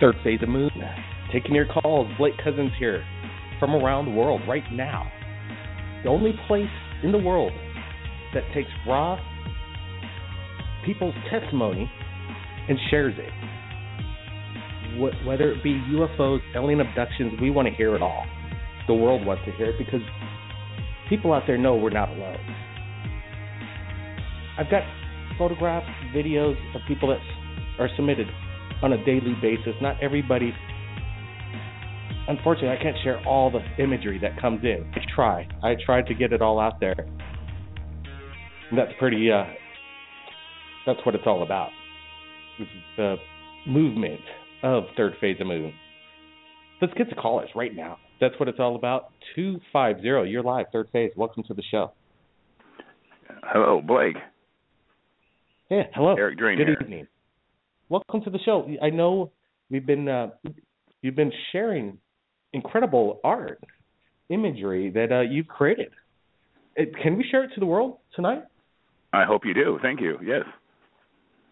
Third phase of moon. Taking your calls. Blake Cousins here from around the world right now. The only place in the world that takes raw people's testimony and shares it. Whether it be UFOs, alien abductions, we want to hear it all. The world wants to hear it because people out there know we're not alone. I've got photographs, videos of people that are submitted on a daily basis. Not everybody, unfortunately, I can't share all the imagery that comes in. I try to get it all out there. And that's pretty, that's what it's all about. This is the movement of third phase of moon. Let's get to callers right now. That's what it's all about. 250, you're live, third phase. Welcome to the show. Hello, Blake. Yeah, hello. Eric Drain Good here. evening. Welcome to the show. I know you've been sharing incredible art, imagery that you've created. Can we share it to the world tonight? I hope you do. Thank you. Yes.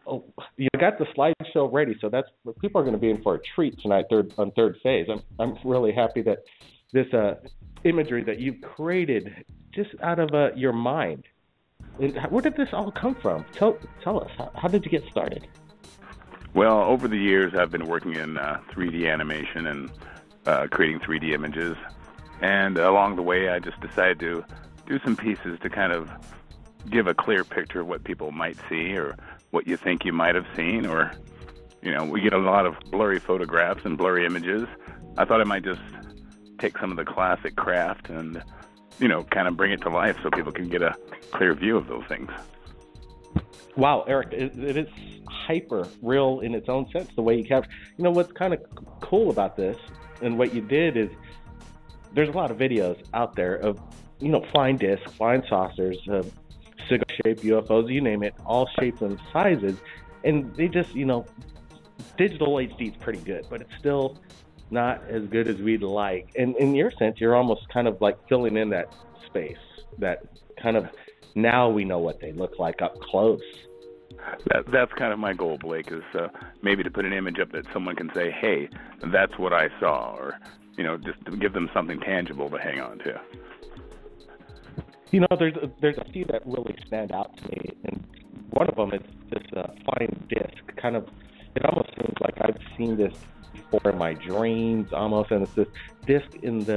Oh, you got the slideshow ready, so that's people are going to be in for a treat tonight. On third phase, I'm really happy that this imagery that you've created just out of your mind. And where did this all come from? Tell us. How did you get started? Well, over the years, I've been working in 3D animation and creating 3D images, and along the way, I just decided to do some pieces to kind of give a clear picture of what people might see or what you think you might have seen, or, we get a lot of blurry photographs and blurry images. I thought I might just take some of the classic craft and, kind of bring it to life so people can get a clear view of those things. Wow, Eric, it is hyper real in its own sense, the way you capture. What's kind of cool about this and what you did is there's a lot of videos out there of, flying discs, flying saucers, cigar-shaped UFOs, you name it, all shapes and sizes. And they just, digital HD is pretty good, but it's still not as good as we'd like. And in your sense, you're almost kind of like filling in that space, that kind of, now we know what they look like up close. That's kind of my goal, Blake, is maybe to put an image up that someone can say, hey, that's what I saw, or, just to give them something tangible to hang on to. There's a few that really stand out to me, and one of them is this flying disc. Kind of, it almost seems like I've seen this before in my dreams, almost, and it's this disc in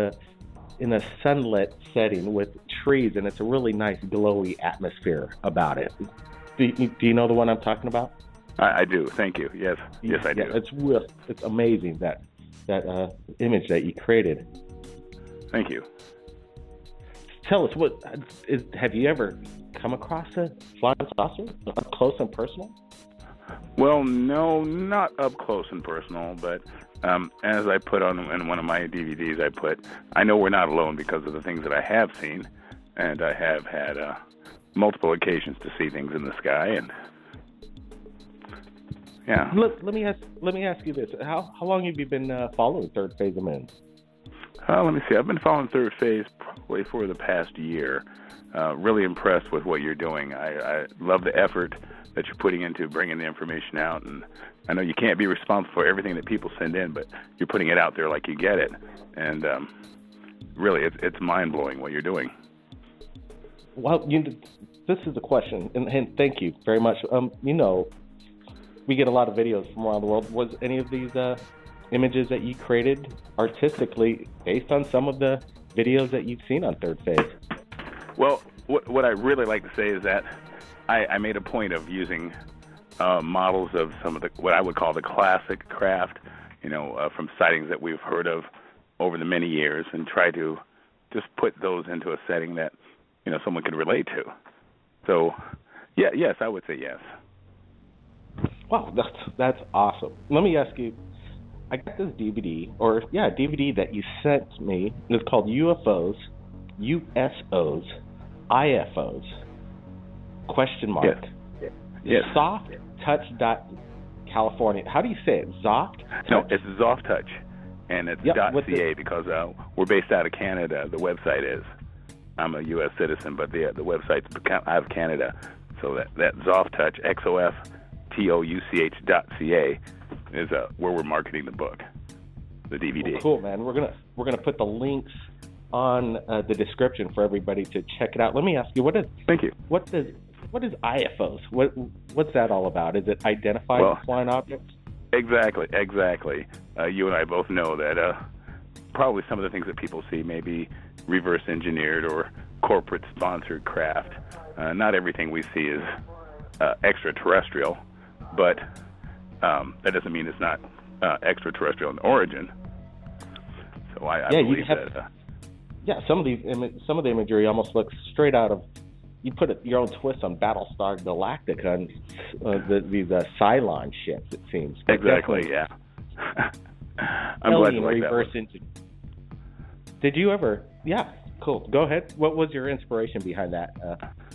a sunlit setting with trees, and it's a really nice glowy atmosphere about it. Do you know the one I'm talking about? I do. Thank you. Yes, I do. Yeah, it's amazing that image that you created. Thank you. Tell us, have you ever come across a flying saucer up close and personal? Well, no, not up close and personal, but as I put on in one of my DVDs, I know we're not alone because of the things that I have seen, and I have had multiple occasions to see things in the sky, and yeah. Let me ask you this: How long have you been following third phase of moon? Let me see. I've been following third phase probably for the past year. Really impressed with what you're doing. I love the effort that you're putting into bringing the information out, and I know you can't be responsible for everything that people send in, but you're putting it out there like you get it, and really, it's mind-blowing what you're doing. Well, this is a question, and thank you very much. We get a lot of videos from around the world. Was any of these images that you created artistically based on some of the videos that you've seen on third phase? Well, what I really like to say is that I made a point of using models of some of what I would call the classic craft, from sightings that we've heard of over the many years, and try to just put those into a setting that someone could relate to. So, yes, I would say yes. Wow, that's awesome. Let me ask you, I got this DVD that you sent me. It's called UFOs, USOs, IFOs, ? Yes. Soft Touch California. How do you say it? Zoft? No, it's Zoft Touch, and it's .ca because we're based out of Canada. The website is. I'm a U.S. citizen, but the website's out of Canada. So that Zoft Touch, XOFTOUCH.ca, is where we're marketing the book, the DVD. Well, cool, man. We're gonna put the links on the description for everybody to check it out. Let me ask you, Thank you. What is IFOs? What's that all about? Is it identified flying objects? Exactly. You and I both know that probably some of the things that people see may be reverse engineered or corporate sponsored craft. Not everything we see is extraterrestrial, but that doesn't mean it's not extraterrestrial in origin. So I believe that. Yeah, some of the imagery almost looks straight out of. You put your own twist on Battlestar Galactica and these Cylon ships. It seems. Exactly. Yeah. I'm glad you like that one. Did you ever? Yeah. Cool. Go ahead. What was your inspiration behind that?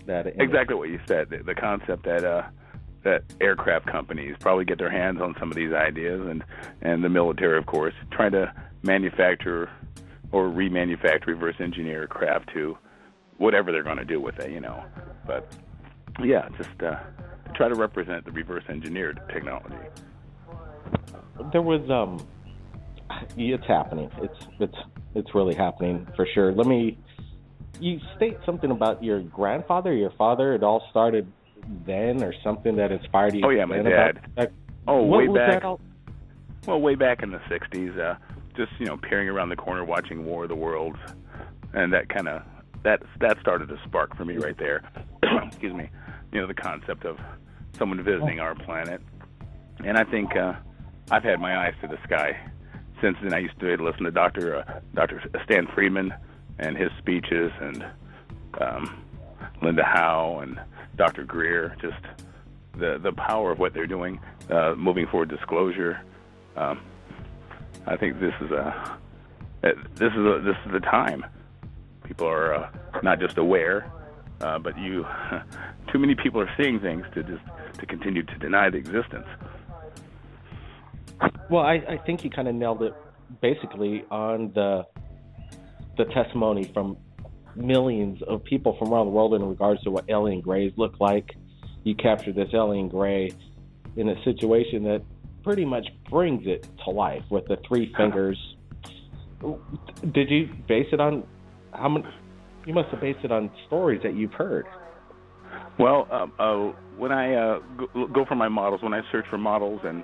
That image? Exactly what you said. The concept that aircraft companies probably get their hands on some of these ideas, and the military, of course, trying to manufacture or remanufacture, reverse engineer craft to whatever they're going to do with it, But yeah, just try to represent the reverse engineered technology. There was it's happening. It's really happening for sure. You state something about your grandfather, your father. It all started then, or something that inspired you. Oh yeah, my dad. Way back. Way back in the '60s. Just peering around the corner, watching War of the Worlds, and that started a spark for me right there. Excuse me. The concept of someone visiting our planet, and I think I've had my eyes to the sky since then. I used to listen to Dr. Stan Friedman and his speeches, and Linda Howe and Dr. Greer. Just the power of what they're doing, moving forward disclosure. I think this is the time. People are not just aware, but too many people are seeing things to continue to deny the existence. Well, I think you kind of nailed it basically on the testimony from millions of people from around the world in regards to what alien grays look like. You captured this alien gray in a situation that pretty much brings it to life with the three fingers. Did you base it on how many? You must have based it on stories that you've heard. Well, when I go for my models, when I search for models and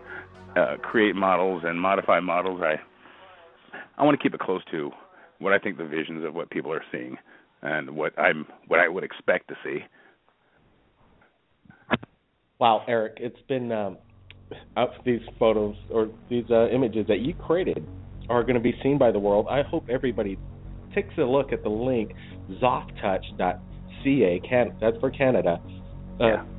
create models and modify models, I want to keep it close to what I think the visions of what people are seeing and what I would expect to see. Wow, Eric, it's been these photos or these images that you created are going to be seen by the world. I hope everybody takes a look at the link, zoftouch.ca. That's for Canada.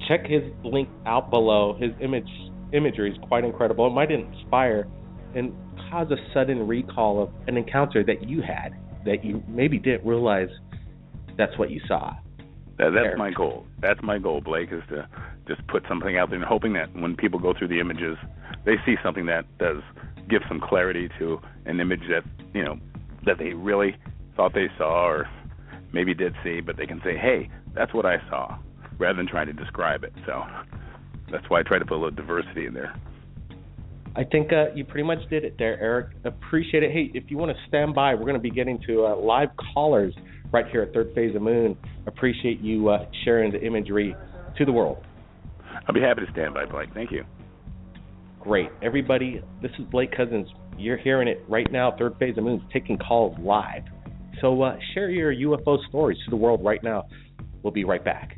Check his link out below. His imagery is quite incredible. It might inspire and cause a sudden recall of an encounter that you had that you maybe didn't realize that's what you saw. That's my goal. That's my goal, Blake, is to just put something out there and hoping that when people go through the images, they see something that does give some clarity to an image that, that they really thought they saw or maybe did see, but they can say, hey, that's what I saw, rather than trying to describe it. So that's why I try to put a little diversity in there. I think you pretty much did it there, Eric. Appreciate it. Hey, if you want to stand by, we're going to be getting to live callers right here at Third Phase of Moon. Appreciate you sharing the imagery to the world. I'll be happy to stand by, Blake. Thank you. Great. Everybody, this is Blake Cousins. You're hearing it right now. Third Phase of Moon is taking calls live. So share your UFO stories to the world right now. We'll be right back.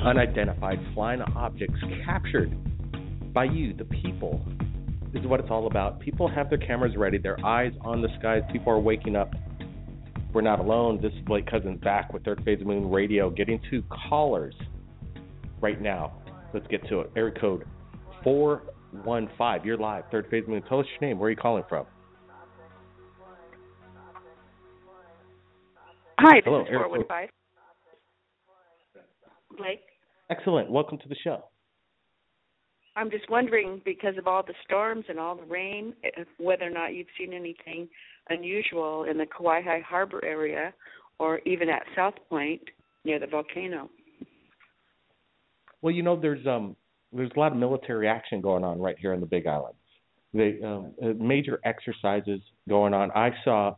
Unidentified flying objects captured by you, the people. This is what it's all about. People have their cameras ready, their eyes on the skies. People are waking up. We're not alone. This is Blake Cousins back with Third Phase of Moon Radio, getting to callers right now. Let's get to it. Area code 415. You're live. Third Phase of Moon. Tell us your name. Where are you calling from? Hi, this Hello, is 415. Blake? Excellent. Welcome to the show. I'm just wondering, because of all the storms and all the rain, whether or not you've seen anything unusual in the Kauai Harbor area or even at South Point near the volcano. Well, there's a lot of military action going on right here in the Big Island. Major exercises going on. I saw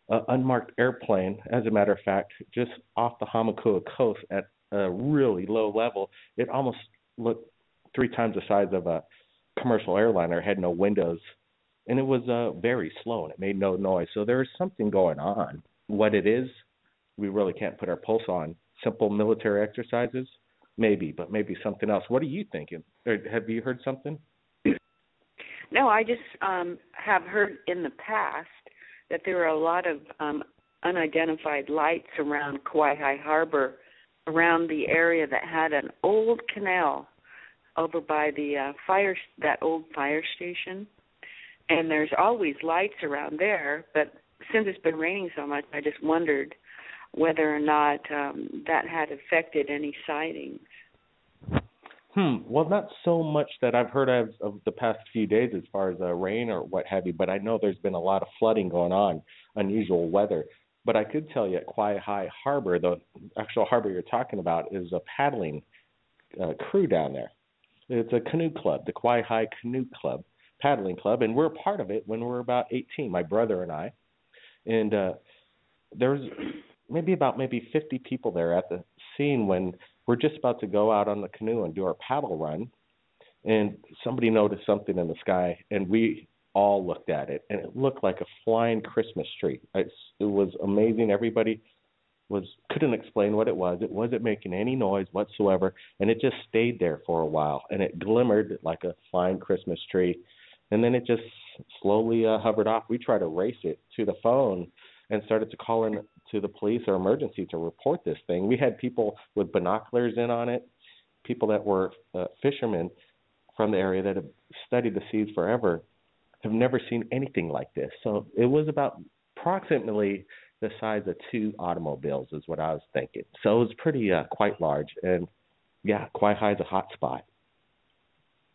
an unmarked airplane, as a matter of fact, just off the Hamakua coast at a really low level. It almost looked 3 times the size of a commercial airliner. It had no windows, and it was very slow, and it made no noise. So there is something going on. What it is, we really can't put our pulse on. Simple military exercises, maybe, but maybe something else. What are you thinking? Or have you heard something? No, I just have heard in the past that there were a lot of unidentified lights around Kauai Harbor, around the area that had an old canal over by the that old fire station. And there's always lights around there, but since it's been raining so much, I just wondered whether or not that had affected any sightings. Well, not so much that I've heard of the past few days as far as rain or what have you, but I know there's been a lot of flooding going on, unusual weather. But I could tell you at Kauai Harbor, the actual harbor you're talking about, is a paddling crew down there. It's a canoe club, the Kauai Canoe Club, paddling club, and we're a part of it when we were about 18, my brother and I. And there was maybe 50 people there at the scene when we're just about to go out on the canoe and do our paddle run, and somebody noticed something in the sky, and we all looked at it, and it looked like a flying Christmas tree. It was amazing. Everybody couldn't explain what it was. It wasn't making any noise whatsoever, and it just stayed there for a while, and it glimmered like a flying Christmas tree, and then it just slowly hovered off. We tried to race it to the phone and started to call in to the police or emergency to report this thing. We had people with binoculars in on it, people that were fishermen from the area that have studied the seas forever, have never seen anything like this. So it was about approximately the size of 2 automobiles is what I was thinking. So it was pretty quite large. And, yeah, Kauai is a hot spot.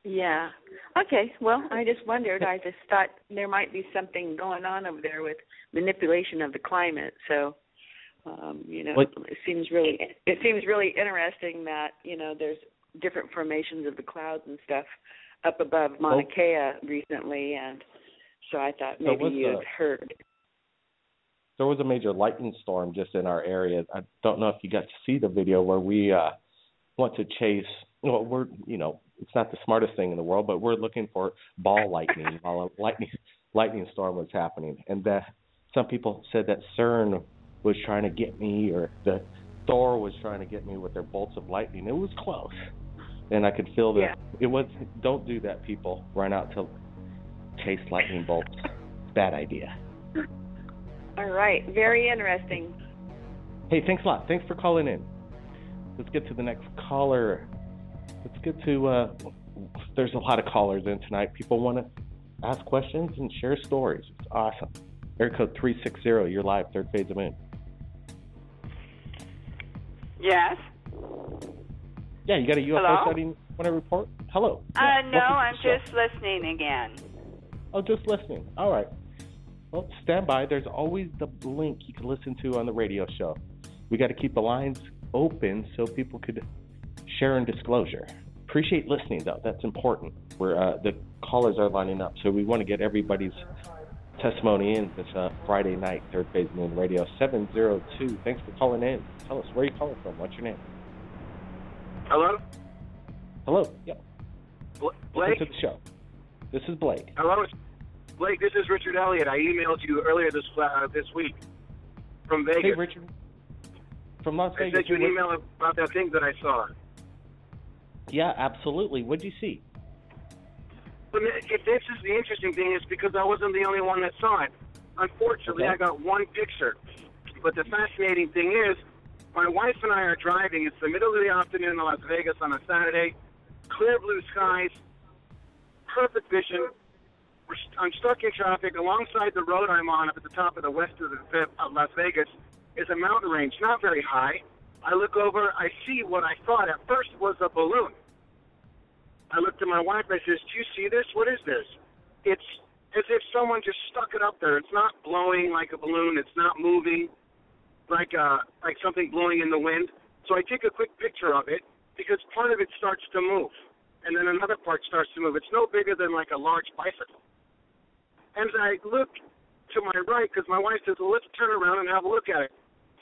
Yeah. Okay. Well, I just wondered. I just thought there might be something going on over there with manipulation of the climate. So, it seems really interesting that there's different formations of the clouds and stuff up above Mauna Kea recently, and so I thought maybe you had heard. There was a major lightning storm just in our area. I don't know if you got to see the video where we went to chase. Well, it's not the smartest thing in the world, but we're looking for ball lightning while a lightning storm was happening. And some people said that CERN was trying to get me, or the Thor was trying to get me with their bolts of lightning. It was close. And I could feel that it was, don't do that, people. Run out to chase lightning bolts. Bad idea. All right. Very interesting. Hey, thanks a lot. Thanks for calling in. Let's get to the next caller. Let's get to, there's a lot of callers in tonight. People want to ask questions and share stories. It's awesome. Area code 360, you're live, third phase of moon. Yes. Yeah, you got a UFO sighting want to report? Hello. Yeah, no, I'm just listening again. Oh, just listening. All right. Well, stand by. There's always the link you can listen to on the radio show. We got to keep the lines open so people could share in disclosure. Appreciate listening, though. That's important. The callers are lining up, so we want to get everybody's testimony in this Friday night, Third Phase Moon Radio 702. Thanks for calling in. Tell us where you calling from. What's your name? Hello? Hello. Yep. Blake? Welcome to the show. This is Blake. Hello, Blake. This is Richard Elliott. I emailed you earlier this week from Vegas. Hey, Richard. From Las Vegas. I sent you an email about that thing that I saw. Yeah, absolutely. What did you see? But if this is the interesting thing, is because I wasn't the only one that saw it. Unfortunately, I got one picture. But the fascinating thing is, my wife and I are driving. It's the middle of the afternoon in Las Vegas on a Saturday. Clear blue skies, perfect vision. I'm stuck in traffic. Alongside the road I'm on, up at the top of the west of Las Vegas, is a mountain range, not very high. I look over, I see what I thought at first was a balloon. I looked at my wife, I says, do you see this? What is this? It's as if someone just stuck it up there. It's not blowing like a balloon. It's not moving like something blowing in the wind. So I take a quick picture of it, because part of it starts to move, and then another part starts to move. It's no bigger than like a large bicycle. And I look to my right because my wife says, well, let's turn around and have a look at it.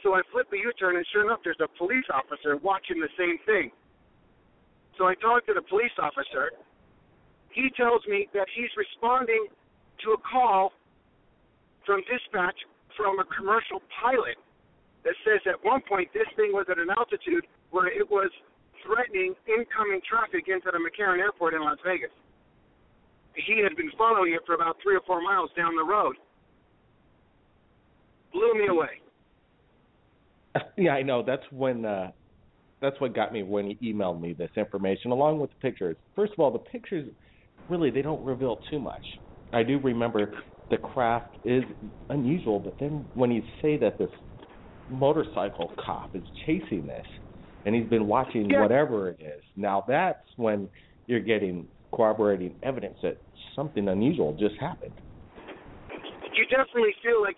So I flip a U-turn, and sure enough, there's a police officer watching the same thing. So I talk to the police officer. He tells me that he's responding to a call from dispatch from a commercial pilot that says at one point this thing was at an altitude where it was threatening incoming traffic into the McCarran Airport in Las Vegas. He had been following it for about 3 or 4 miles down the road. Blew me away. Yeah, I know. That's what got me when he emailed me this information, along with the pictures. First of all, the pictures, really, they don't reveal too much. I do remember the craft is unusual, but then when you say that this motorcycle cop is chasing this, and he's been watching whatever it is, now that's when you're getting corroborating evidence that something unusual just happened. You definitely feel like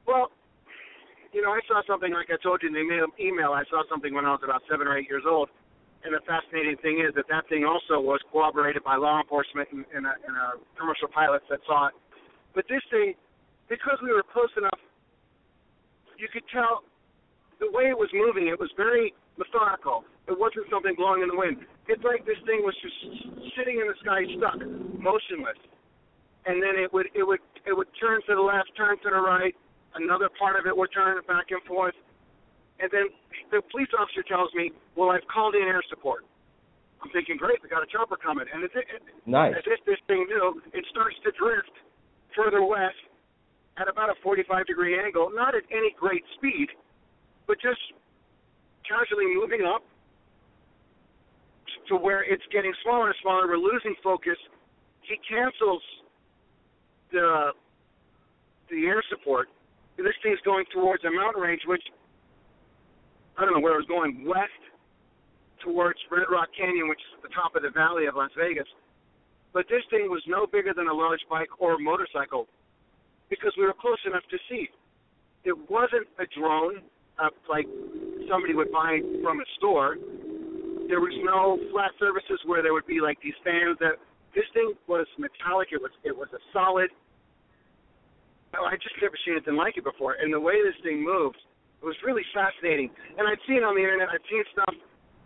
well, you know, I saw something, like I told you in the email, I saw something when I was about 7 or 8 years old, and the fascinating thing is that thing also was corroborated by law enforcement and commercial pilots that saw it. But this thing, because we were close enough, you could tell the way it was moving, it was very methodical. It wasn't something blowing in the wind. It's like this thing was just sitting in the sky, stuck, motionless. And then it would turn to the left, turn to the right. Another part of it would turn back and forth. And then the police officer tells me, well, I've called in air support. I'm thinking, great, we got a chopper coming. And nice. As if this thing knew, it starts to drift further west at about a 45-degree angle, not at any great speed, but just casually moving up to where it's getting smaller and smaller. We're losing focus. He cancels the air support. This thing's going towards a mountain range, which I don't know where it was going, west towards Red Rock Canyon, which is at the top of the valley of Las Vegas. But this thing was no bigger than a large bike or motorcycle because we were close enough to see. It wasn't a drone like somebody would buy from a store. There was no flat surfaces where there would be like these fans. This thing was metallic. It was a solid. I just never seen anything like it before. And the way this thing moved, it was really fascinating. And I'd seen on the internet, I'd seen stuff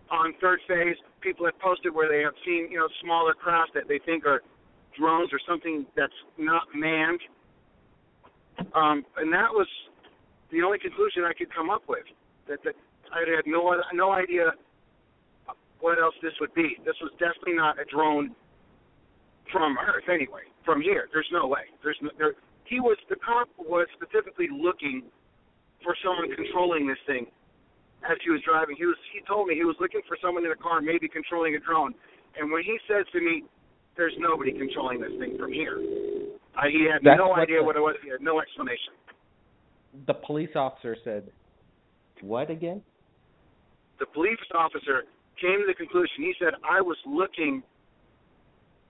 on Third Phase. People had posted where they have seen, smaller craft that they think are drones or something that's not manned. And that was the only conclusion I could come up with. That I had no idea what else this would be. This was definitely not a drone from Earth anyway. From here, there's no way. The cop was specifically looking for someone controlling this thing as he was driving. He told me he was looking for someone in a car, maybe controlling a drone. And when he says to me, there's nobody controlling this thing from here, he had no idea what it was. He had no explanation. The police officer said, what again? The police officer came to the conclusion. He said, I was looking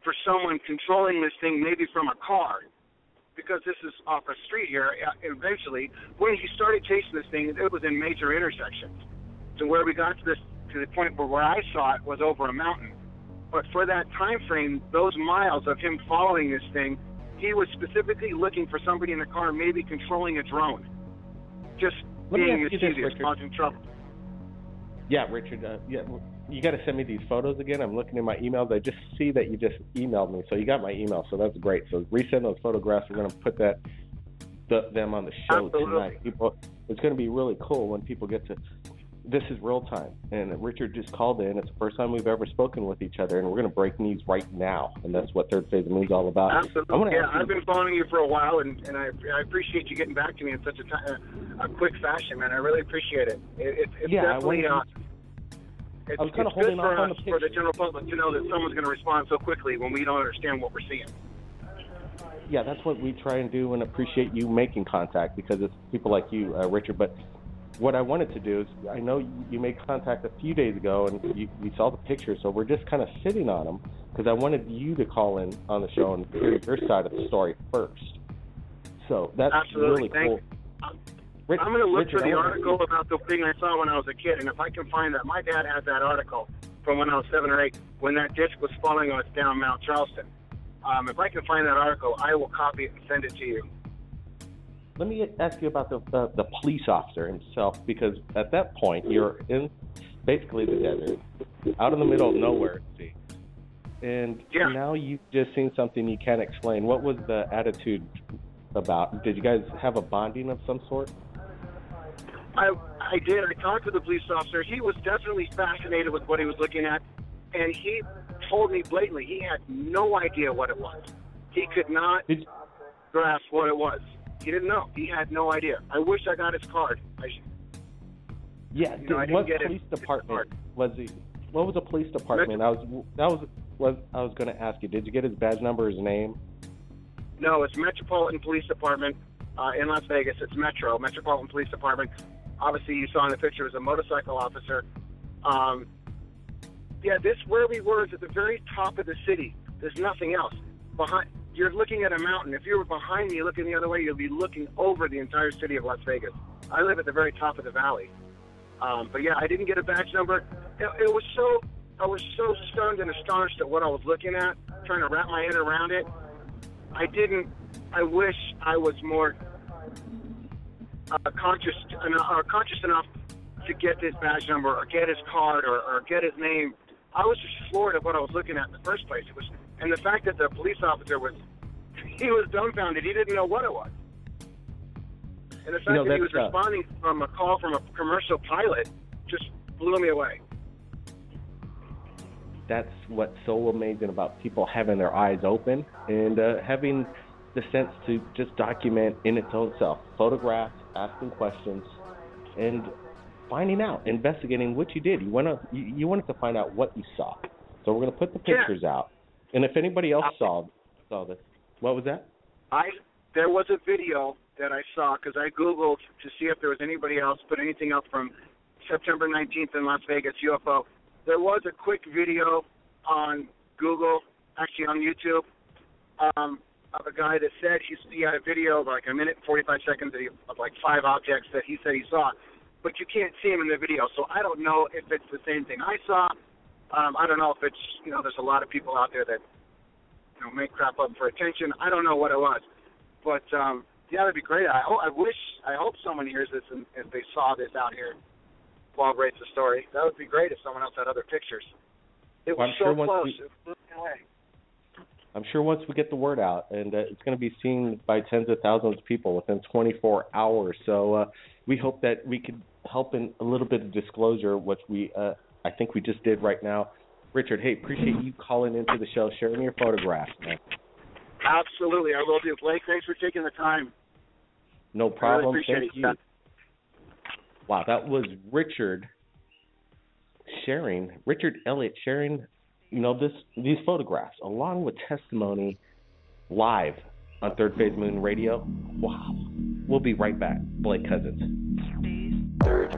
for someone controlling this thing, maybe from a car, because this is off a street here. Eventually, when he started chasing this thing, it was in major intersections. So where we got to the point where I saw it was over a mountain. But for that time frame, those miles of him following this thing, he was specifically looking for somebody in the car, maybe controlling a drone, just being mischievous, causing trouble. Yeah, Richard. You got to send me these photos again. I'm looking in my emails. I just see that you just emailed me, so you got my email. So that's great. So resend those photographs. We're going to put them on the show tonight. It's going to be really cool when people get to. This is real time, and Richard just called in. It's the first time we've ever spoken with each other, and we're going to break news right now, and that's what Third Phase of the Moon's all about. Absolutely. Yeah, I've been following you for a while, and I appreciate you getting back to me in such a quick fashion, man. I really appreciate it. It's definitely. It's good for the general public to know that someone's going to respond so quickly when we don't understand what we're seeing. Yeah, that's what we try and do, and appreciate you making contact because it's people like you, Richard. But what I wanted to do is, I know you made contact a few days ago, and you saw the pictures, so we're just kind of sitting on them because I wanted you to call in on the show and hear your side of the story first. So that's Absolutely. really cool. I'm going to look Richard, for the article about the thing I saw when I was a kid, and if I can find that, my dad had that article from when I was 7 or 8, when that disc was falling us down Mount Charleston. If I can find that article, I will copy it and send it to you. Let me ask you about the police officer himself, because at that point you're in basically the desert, out in the middle of nowhere, see, and now you've just seen something you can't explain. What was the attitude about? Did you guys have a bonding of some sort? I did. I talked to the police officer. He was definitely fascinated with what he was looking at, and he told me blatantly he had no idea what it was. He could not grasp what it was. He didn't know. He had no idea. I wish I got his card. What police department was he? What was the police department? I was going to ask you. Did you get his badge number, his name? No, it's Metropolitan Police Department in Las Vegas. It's Metropolitan Police Department. Obviously, you saw in the picture was a motorcycle officer. This where we were is at the very top of the city. There's nothing else. You're looking at a mountain. If you were behind me looking the other way, you'll be looking over the entire city of Las Vegas. I live at the very top of the valley. I didn't get a badge number. I was so stunned and astonished at what I was looking at, trying to wrap my head around it. I wish I was more conscious enough to get this badge number or get his card or get his name. I was just floored at what I was looking at in the first place. And the fact that the police officer was dumbfounded. He didn't know what it was. And the fact that he was responding from a call from a commercial pilot just blew me away. That's what's so amazing about people having their eyes open and having the sense to just document in its own self, photograph, asking questions, and finding out, investigating what you did. You wanted to find out what you saw. So we're going to put the pictures out. And if anybody else saw this, what was that? There was a video that I saw because I Googled to see if there was anybody else put anything up from September 19th in Las Vegas UFO. There was a quick video on Google, actually on YouTube, of a guy that said he had a video of like a minute and 45 seconds of like 5 objects that he said he saw, but you can't see him in the video. So I don't know if it's the same thing I saw. I don't know if it's, there's a lot of people out there that, make crap up for attention. I don't know what it was. But, that'd be great. I hope someone hears this and if they saw this out here corroborates the story. That would be great if someone else had other pictures. It was so close. It blew me away. I'm sure once we get the word out, and it's going to be seen by tens of thousands of people within 24 hours. So we hope that we could help in a little bit of disclosure, which I think we just did right now. Richard, hey, appreciate you calling into the show, sharing your photographs, man. Absolutely, I will do. Blake, thanks for taking the time. No problem. Really appreciate Thank you. Wow, that was Richard Elliott sharing, these photographs along with testimony live on Third Phase Moon Radio. Wow. We'll be right back. Blake Cousins. Third